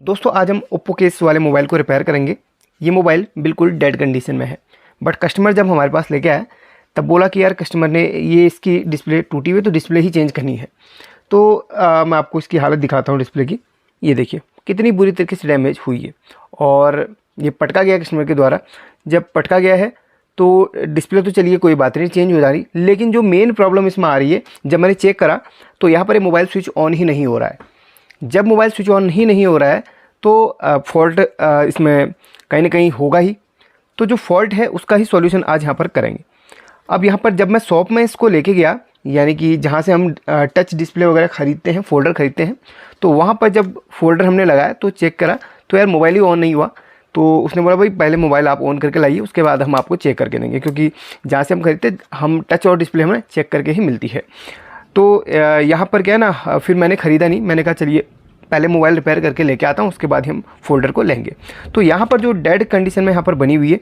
दोस्तों आज हम ओप्पो के इस वाले मोबाइल को रिपेयर करेंगे। ये मोबाइल बिल्कुल डेड कंडीशन में है, बट कस्टमर जब हमारे पास लेके आया तब बोला कि यार कस्टमर ने ये इसकी डिस्प्ले टूटी हुई तो डिस्प्ले ही चेंज करनी है। तो मैं आपको इसकी हालत दिखाता हूँ डिस्प्ले की। ये देखिए कितनी बुरी तरीके से डैमेज हुई है और ये पटका गया कस्टमर के द्वारा। जब पटका गया है तो डिस्प्ले तो चलिए कोई बात नहीं, चेंज हो जा रही, लेकिन जो मेन प्रॉब्लम इसमें आ रही है, जब मैंने चेक करा तो यहाँ पर ये मोबाइल स्विच ऑन ही नहीं हो रहा है। जब मोबाइल स्विच ऑन ही नहीं हो रहा है तो फॉल्ट इसमें कहीं ना कहीं होगा ही। तो जो फॉल्ट है उसका ही सॉल्यूशन आज यहाँ पर करेंगे। अब यहाँ पर जब मैं शॉप में इसको लेके गया, यानी कि जहाँ से हम टच डिस्प्ले वगैरह ख़रीदते हैं, फ़ोल्डर ख़रीदते हैं, तो वहाँ पर जब फ़ोल्डर हमने लगाया तो चेक करा तो यार मोबाइल ही ऑन नहीं हुआ। तो उसने बोला भाई पहले मोबाइल आप ऑन करके लाइए, उसके बाद हम आपको चेक करके देंगे, क्योंकि जहाँ से हम खरीदते हम टच और डिस्प्ले हमें चेक करके ही मिलती है। तो यहाँ पर क्या है ना, फिर मैंने ख़रीदा नहीं, मैंने कहा चलिए पहले मोबाइल रिपेयर करके लेके आता हूँ, उसके बाद ही हम फ़ोल्डर को लेंगे। तो यहाँ पर जो डेड कंडीशन में यहाँ पर बनी हुई है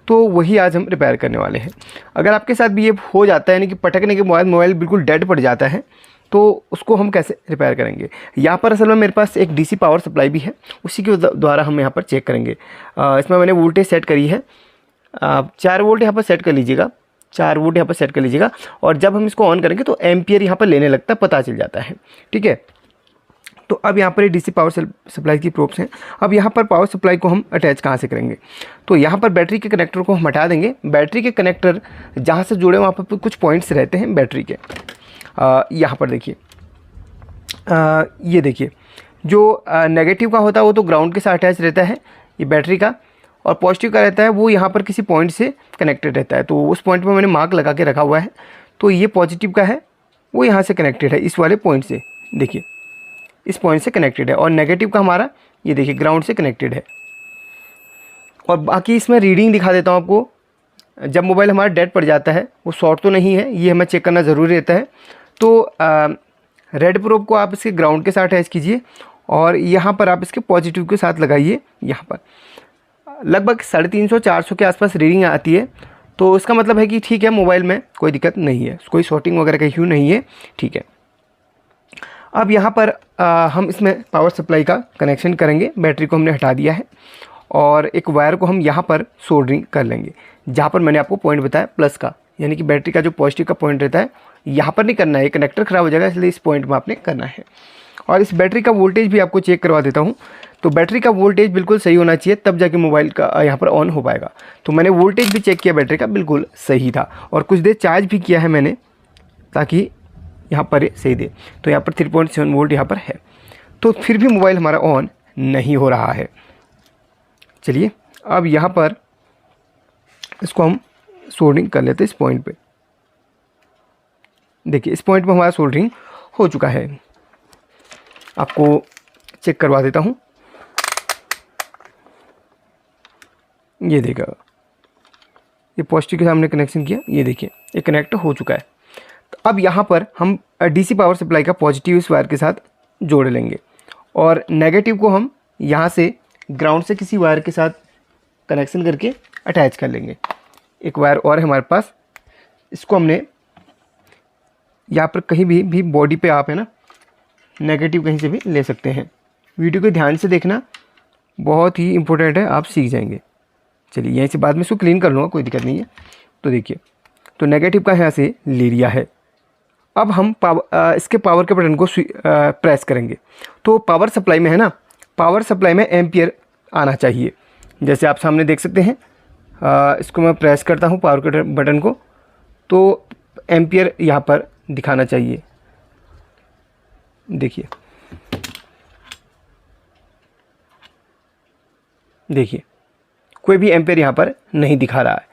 तो वही आज हम रिपेयर करने वाले हैं। अगर आपके साथ भी ये हो जाता है, यानी कि पटकने के मोबाइल बिल्कुल डेड पड़ जाता है, तो उसको हम कैसे रिपेयर करेंगे। यहाँ पर असल में मेरे पास एक डीसी पावर सप्लाई भी है, उसी के द्वारा हम यहाँ पर चेक करेंगे। इसमें मैंने वोल्टेज सेट करी है, 4 वोल्ट यहाँ पर सेट कर लीजिएगा, 4 वोल्ट यहाँ पर सेट कर लीजिएगा। और जब हम इसको ऑन करेंगे तो एम्पियर यहाँ पर लेने लगता है, पता चल जाता है, ठीक है। तो अब यहाँ पर डीसी पावर सप्लाई की प्रोब्स हैं। अब यहाँ पर पावर सप्लाई को हम अटैच कहाँ से करेंगे, तो यहाँ पर बैटरी के कनेक्टर को हम हटा देंगे। बैटरी के कनेक्टर जहाँ से जुड़े वहाँ पर कुछ पॉइंट्स रहते हैं बैटरी के। यहाँ पर देखिए, ये देखिए जो नेगेटिव का होता है वो तो ग्राउंड के साथ अटैच रहता है ये बैटरी का, और पॉजिटिव का रहता है वो यहाँ पर किसी पॉइंट से कनेक्टेड रहता है। तो उस पॉइंट पर मैंने मार्क लगा के रखा हुआ है। तो ये पॉजिटिव का है, वो यहाँ से कनेक्टेड है, इस वाले पॉइंट से, देखिए इस पॉइंट से कनेक्टेड है। और नेगेटिव का हमारा ये देखिए ग्राउंड से कनेक्टेड है। और बाकी इसमें रीडिंग दिखा देता हूँ आपको। जब मोबाइल हमारा डेड पड़ जाता है, वो शॉर्ट तो नहीं है, ये हमें चेक करना ज़रूरी रहता है। तो रेड प्रोब को आप इसके ग्राउंड के साथ अटैच कीजिए और यहाँ पर आप इसके पॉजिटिव के साथ लगाइए। यहाँ पर लगभग 350-400 के आसपास रीडिंग आती है, तो इसका मतलब है कि ठीक है, मोबाइल में कोई दिक्कत नहीं है, कोई शॉर्टिंग वगैरह का इश्यू नहीं है, ठीक है। अब यहाँ पर हम इसमें पावर सप्लाई का कनेक्शन करेंगे। बैटरी को हमने हटा दिया है और एक वायर को हम यहाँ पर सोल्डरिंग कर लेंगे, जहाँ पर मैंने आपको पॉइंट बताया प्लस का, यानी कि बैटरी का जो पॉजिटिव का पॉइंट रहता है यहाँ पर नहीं करना है, कनेक्टर ख़राब हो जाएगा, इसलिए इस पॉइंट में आपने करना है। और इस बैटरी का वोल्टेज भी आपको चेक करवा देता हूँ। तो बैटरी का वोल्टेज बिल्कुल सही होना चाहिए, तब जाके मोबाइल का यहाँ पर ऑन हो पाएगा। तो मैंने वोल्टेज भी चेक किया, बैटरी का बिल्कुल सही था, और कुछ देर चार्ज भी किया है मैंने, ताकि यहाँ पर सही दे। तो यहाँ पर 3.7 वोल्ट यहाँ पर है, तो फिर भी मोबाइल हमारा ऑन नहीं हो रहा है। चलिए अब यहाँ पर इसको हम सोल्डरिंग कर लेते हैं इस पॉइंट पे। देखिए इस पॉइंट पे हमारा सोल्डरिंग हो चुका है, आपको चेक करवा देता हूँ। ये देखा, ये पॉजिटिव के सामने कनेक्शन किया, ये देखिए ये कनेक्ट हो चुका है। तो अब यहाँ पर हम डीसी पावर सप्लाई का पॉजिटिव इस वायर के साथ जोड़ लेंगे और नेगेटिव को हम यहाँ से ग्राउंड से किसी वायर के साथ कनेक्शन करके अटैच कर लेंगे। एक वायर और है हमारे पास, इसको हमने यहाँ पर कहीं भी बॉडी पे आप है ना, नेगेटिव कहीं से भी ले सकते हैं। वीडियो को ध्यान से देखना, बहुत ही इंपॉर्टेंट है, आप सीख जाएंगे। चलिए यहीं से बाद में इसको क्लीन कर लूँगा, कोई दिक्कत नहीं है। तो देखिए, तो नेगेटिव का यहाँ से ले लिया है। अब हम इसके पावर के बटन को प्रेस करेंगे। तो पावर सप्लाई में है ना, पावर सप्लाई में एम्पियर आना चाहिए, जैसे आप सामने देख सकते हैं। इसको मैं प्रेस करता हूँ पावर के बटन को, तो एम्पियर यहाँ पर दिखाना चाहिए। देखिए देखिए कोई भी एम्पियर यहाँ पर नहीं दिखा रहा है,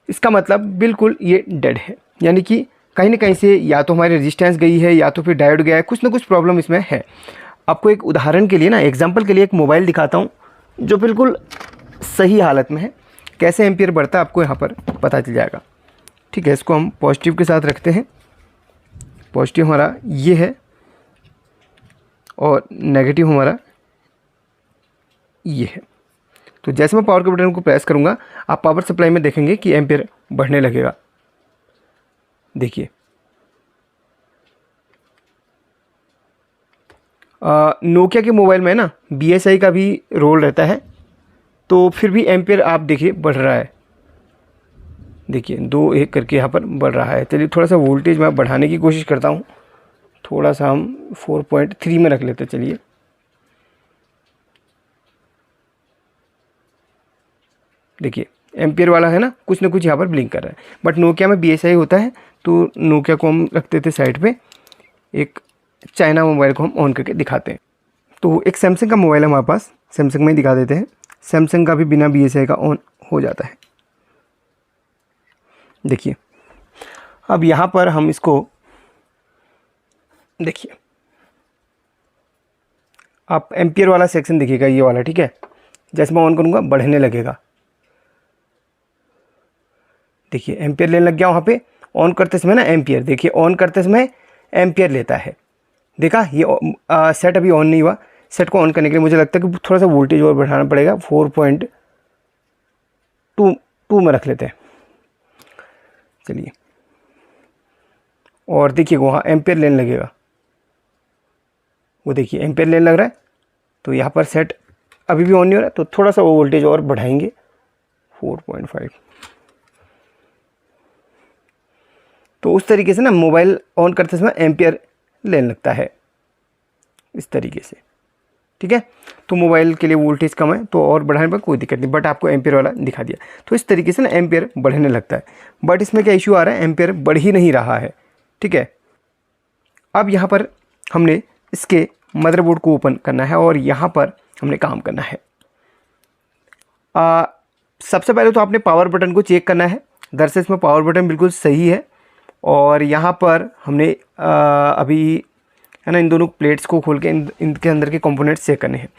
इसका मतलब बिल्कुल ये डेड है, यानी कि कहीं ना कहीं से या तो हमारी रेजिस्टेंस गई है या तो फिर डायोड गया है, कुछ ना कुछ प्रॉब्लम इसमें है। आपको एक उदाहरण के लिए ना, एग्जांपल के लिए एक मोबाइल दिखाता हूँ जो बिल्कुल सही हालत में है, कैसे एम्पियर बढ़ता है आपको यहाँ पर पता चल जाएगा, ठीक है। इसको हम पॉजिटिव के साथ रखते हैं, पॉजिटिव हमारा ये है और नेगेटिव हमारा ये है। तो जैसे मैं पावर के बटन को प्रेस करूँगा, आप पावर सप्लाई में देखेंगे कि एम्पियर बढ़ने लगेगा। देखिए नोकिया के मोबाइल में ना BSI का भी रोल रहता है, तो फिर भी एम्पियर आप देखिए बढ़ रहा है, देखिए 2-1 करके यहाँ पर बढ़ रहा है। चलिए थोड़ा सा वोल्टेज मैं बढ़ाने की कोशिश करता हूँ, थोड़ा सा हम 4.3 में रख लेते हैं। चलिए देखिए एम्पियर वाला है ना कुछ यहाँ पर ब्लिंक कर रहा है, बट नोकिया में BSI होता है, तो नोकिया को हम रखते थे साइड पे, एक चाइना मोबाइल को हम ऑन करके दिखाते हैं। तो एक सैमसंग का मोबाइल है हमारे पास, सैमसंग में ही दिखा देते हैं। सैमसंग का भी बिना BSI का ऑन हो जाता है। देखिए अब यहाँ पर हम इसको देखिए, आप एम्पियर वाला सेक्शन देखिएगा, ये वाला, ठीक है। जैसे मैं ऑन करूँगा बढ़ने लगेगा, देखिए एम्पियर लेने लग गया वहाँ पे। ऑन करते समय ना एम्पियर, देखिए ऑन करते समय एम्पियर लेता है, देखा। ये सेट अभी ऑन नहीं हुआ। सेट को ऑन करने के लिए मुझे लगता है कि थोड़ा सा वोल्टेज और बढ़ाना पड़ेगा, 4.2 में रख लेते हैं। चलिए, और देखिए वहाँ एम्पियर लेने लगेगा, वो देखिए एम्पियर लेने लग रहा है। तो यहाँ पर सेट अभी भी ऑन नहीं हो रहा है, तो थोड़ा सा वो वोल्टेज और बढ़ाएंगे, 4.5। तो उस तरीके से ना मोबाइल ऑन करते समय एम्पियर लेने लगता है, इस तरीके से, ठीक है। तो मोबाइल के लिए वोल्टेज कम है तो और बढ़ाने पर कोई दिक्कत नहीं, बट आपको एम्पियर वाला दिखा दिया। तो इस तरीके से ना एम्पियर बढ़ने लगता है, बट इसमें क्या इशू आ रहा है, एम्पियर बढ़ ही नहीं रहा है, ठीक है। अब यहाँ पर हमने इसके मदरबोर्ड को ओपन करना है और यहाँ पर हमने काम करना है। सबसे पहले तो आपने पावर बटन को चेक करना है। दरअसल इसमें पावर बटन बिल्कुल सही है, और यहाँ पर हमने अभी है ना इन दोनों प्लेट्स को खोल के इनके अंदर के कंपोनेंट्स चेक करने हैं।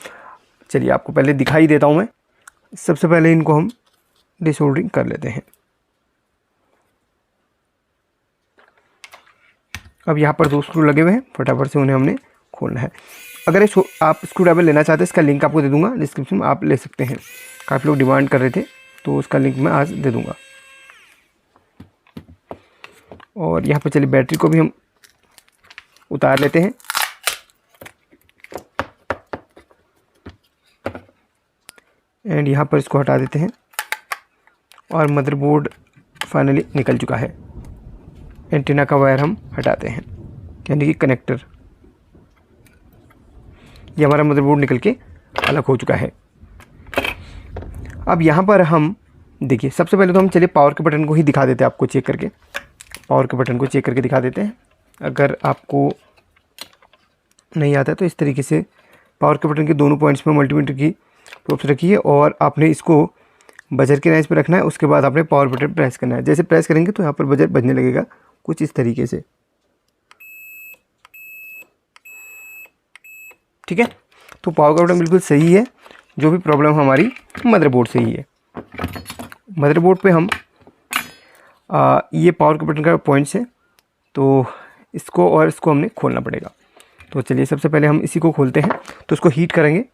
चलिए आपको पहले दिखाई देता हूँ मैं। सबसे पहले इनको हम डिसोल्डरिंग कर लेते हैं। अब यहाँ पर 2 स्क्रू लगे हुए हैं, फटाफट से उन्हें हमने खोलना है। अगर आप स्क्रू ड्राइवर लेना चाहते हैं, इसका लिंक आपको दे दूँगा डिस्क्रिप्शन में, आप ले सकते हैं। काफ़ी लोग डिमांड कर रहे थे, तो उसका लिंक मैं आज दे दूँगा। और यहाँ पर चलिए बैटरी को भी हम उतार लेते हैं। एंड यहाँ पर इसको हटा देते हैं, और मदरबोर्ड फाइनली निकल चुका है। एंटीना का वायर हम हटाते हैं, यानी कि कनेक्टर, ये हमारा मदरबोर्ड निकल के अलग हो चुका है। अब यहाँ पर हम देखिए, सबसे पहले तो हम चलिए पावर के बटन को ही दिखा देते हैं आपको चेक करके। पावर के बटन को चेक करके दिखा देते हैं। अगर आपको नहीं आता है तो इस तरीके से पावर के बटन के दोनों पॉइंट्स में मल्टीमीटर की प्रोब्स रखी है, और आपने इसको बजर के नाइज पर रखना है। उसके बाद आपने पावर बटन प्रेस करना है। जैसे प्रेस करेंगे तो यहाँ पर बजर बजने लगेगा कुछ इस तरीके से, ठीक है। तो पावर का बटन बिल्कुल सही है, जो भी प्रॉब्लम हमारी मदरबोर्ड से ही है। मदरबोर्ड पे हम ये पावर के बटन का पॉइंट्स है, तो इसको और इसको हमने खोलना पड़ेगा। तो चलिए सबसे पहले हम इसी को खोलते हैं। तो इसको हीट करेंगे।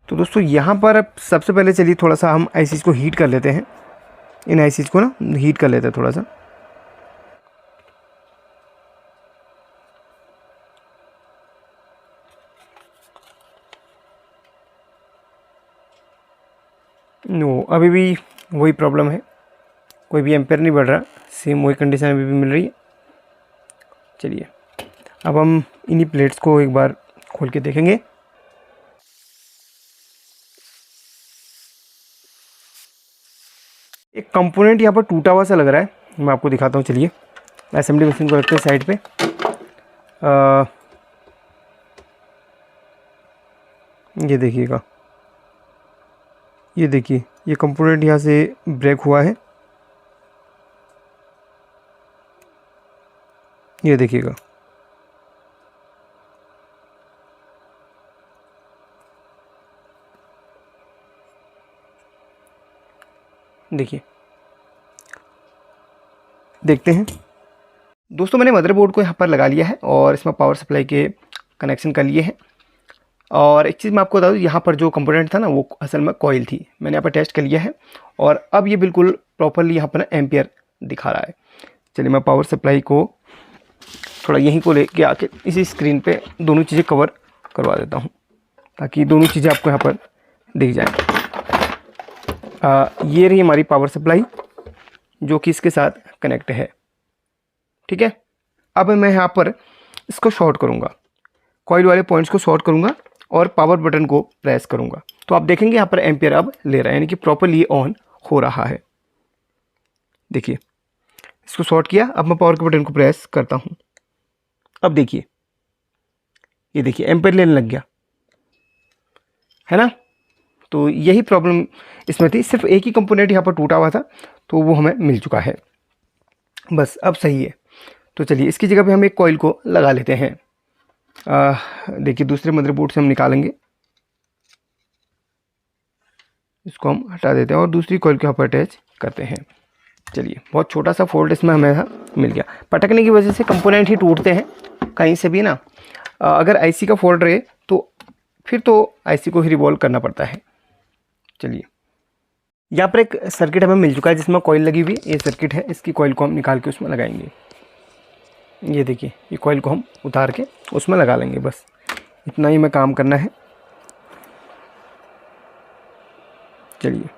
तो दोस्तों यहाँ पर अब सबसे पहले चलिए थोड़ा सा हम आईसीज को हीट कर लेते हैं। इन आईसीज को ना हीट कर लेते हैं थोड़ा सा। नो, अभी भी वही प्रॉब्लम है, कोई भी एम्पेयर नहीं बढ़ रहा, सेम वही कंडीशन अभी भी मिल रही है। चलिए अब हम इन्हीं प्लेट्स को एक बार खोल के देखेंगे। एक कंपोनेंट यहाँ पर टूटा हुआ सा लग रहा है, मैं आपको दिखाता हूँ। चलिए असेंबली मशीन को रखते हैं साइड पे। ये देखिएगा, ये देखिए, ये कंपोनेंट यहाँ से ब्रेक हुआ है, ये देखिएगा। देखिए, देखते हैं दोस्तों, मैंने मदरबोर्ड को यहाँ पर लगा लिया है और इसमें पावर सप्लाई के कनेक्शन कर लिए हैं। और एक चीज़ मैं आपको बता दूँ, यहाँ पर जो कंपोनेंट था ना वो असल में कॉइल थी। मैंने यहाँ पर टेस्ट कर लिया है और अब ये बिल्कुल प्रॉपरली यहाँ पर ना एम्पियर दिखा रहा है। चलिए मैं पावर सप्लाई को थोड़ा यहीं को लेके आके इसी स्क्रीन पे दोनों चीज़ें कवर करवा देता हूँ ताकि दोनों चीज़ें आपको यहाँ पर दिख जाएँ। ये रही हमारी पावर सप्लाई जो कि इसके साथ कनेक्ट है, ठीक है। अब मैं यहाँ पर इसको शॉर्ट करूँगा, कॉइल वाले पॉइंट्स को शॉर्ट करूँगा और पावर बटन को प्रेस करूँगा तो आप देखेंगे यहाँ पर एम्पियर अब ले रहा है, यानी कि प्रॉपरली ऑन हो रहा है। देखिए इसको शॉर्ट किया, अब मैं पावर के बटन को प्रेस करता हूँ। अब देखिए, ये देखिए एम्पियर लेने लग गया है ना। तो यही प्रॉब्लम इसमें थी, सिर्फ एक ही कंपोनेंट यहाँ पर टूटा हुआ था तो वो हमें मिल चुका है, बस अब सही है। तो चलिए इसकी जगह पे हम एक कॉइल को लगा लेते हैं। देखिए दूसरे मदरबोर्ड से हम निकालेंगे, इसको हम हटा देते हैं और दूसरी कॉइल के यहाँ पर अटैच करते हैं। चलिए बहुत छोटा सा फोल्ड इसमें हमें मिल गया। पटकने की वजह से कंपोनेंट ही टूटते हैं कहीं से भी ना। अगर आईसी का फॉल्ट रहे तो फिर तो आईसी को ही रिवॉल्व करना पड़ता है। चलिए यहाँ पर एक सर्किट हमें मिल चुका है जिसमें कॉइल लगी हुई है। ये सर्किट है, इसकी कॉइल को हम निकाल के उसमें लगाएंगे। ये देखिए ये कॉइल को हम उतार के उसमें लगा लेंगे, बस इतना ही हमें काम करना है। चलिए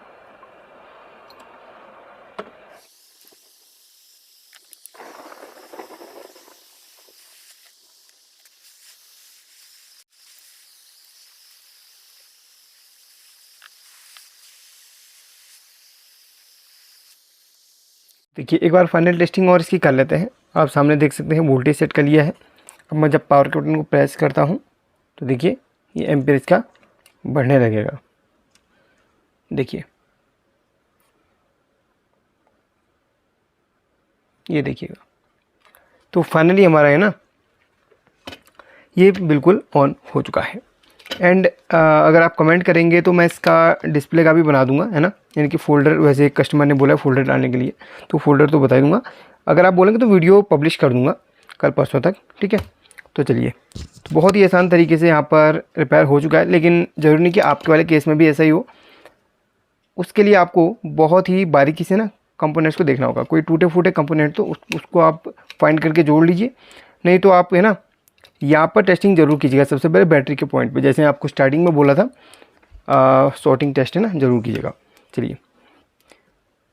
देखिए एक बार फाइनल टेस्टिंग और इसकी कर लेते हैं। आप सामने देख सकते हैं वोल्टेज सेट कर लिया है। अब मैं जब पावर के बटन को प्रेस करता हूँ तो देखिए ये एम्पियर इसका बढ़ने लगेगा। देखिए ये देखिएगा, तो फाइनली हमारा है ना ये बिल्कुल ऑन हो चुका है। एंड अगर आप कमेंट करेंगे तो मैं इसका डिस्प्ले का भी बना दूंगा, है ना, यानी कि फ़ोल्डर, वैसे एक कस्टमर ने बोला फोल्डर डालने के लिए तो फोल्डर तो बता दूंगा। अगर आप बोलेंगे तो वीडियो पब्लिश कर दूंगा कल परसों तक, ठीक है। तो चलिए, तो बहुत ही आसान तरीके से यहाँ पर रिपेयर हो चुका है, लेकिन ज़रूरी नहीं कि आपके वाले केस में भी ऐसा ही हो। उसके लिए आपको बहुत ही बारीकी से ना कंपोनेंट्स को देखना होगा। कोई टूटे फूटे कंपोनेंट तो उसको आप फाइंड करके जोड़ लीजिए, नहीं तो आप है ना यहाँ पर टेस्टिंग ज़रूर कीजिएगा। सबसे पहले बैटरी के पॉइंट पे, जैसे आपको स्टार्टिंग में बोला था, सॉर्टिंग टेस्ट है ना, ज़रूर कीजिएगा। चलिए